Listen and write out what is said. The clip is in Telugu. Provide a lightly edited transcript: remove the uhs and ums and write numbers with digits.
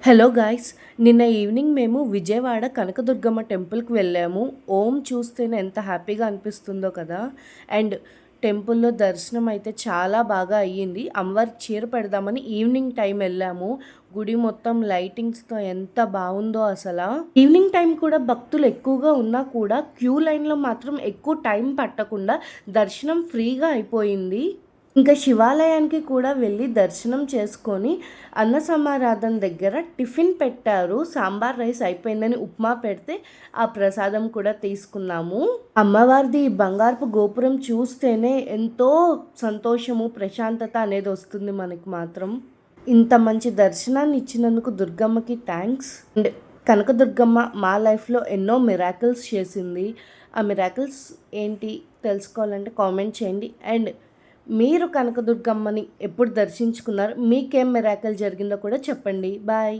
Hello guys! నిన్న ఈవినింగ్ మేము విజయవాడ కనకదుర్గమ్మ టెంపుల్‌కి వెళ్ళాము. చూస్తేనే ఎంత హ్యాపీగా అనిపిస్తుందో కదా! అండ్ టెంపుల్‌లో దర్శనం అయితే చాలా బాగా అయ్యింది. అమ్మవారికి చీర పెడదామని ఈవినింగ్ టైం వెళ్ళాము. గుడి మొత్తం లైటింగ్స్‌తో ఎంత బావుందో అసలా. ఈవినింగ్ టైం కూడా భక్తులు ఎక్కువగా ఉన్నా కూడా క్యూ లైన్‌లో మాత్రం ఎక్కువ టైం పట్టకుండా దర్శనం ఫ్రీగా అయిపోయింది. ఇంకా శివాలయానికి కూడా వెళ్ళి దర్శనం చేసుకొని అన్న సమారాధన దగ్గర టిఫిన్ పెట్టారు. సాంబార్ రైస్ అయిపోయిందని ఉప్మా పెడితే ఆ ప్రసాదం కూడా తీసుకున్నాము. అమ్మవారిది ఈ బంగారపు గోపురం చూస్తేనే ఎంతో సంతోషము, ప్రశాంతత అనేది వస్తుంది మనకి మాత్రం. ఇంత మంచి దర్శనాన్ని ఇచ్చినందుకు దుర్గమ్మకి థ్యాంక్స్. అండ్ కనకదుర్గమ్మ మా లైఫ్‌లో ఎన్నో మిరాకిల్స్ చేసింది. ఆ మిరాకిల్స్ ఏంటి తెలుసుకోవాలంటే కామెంట్ చేయండి. అండ్ మీరు కనకదుర్గమ్మని ఎప్పుడు దర్శించుకున్నారు? మీకేం మిరాకిల్ జరిగిందో కూడా చెప్పండి. బాయ్.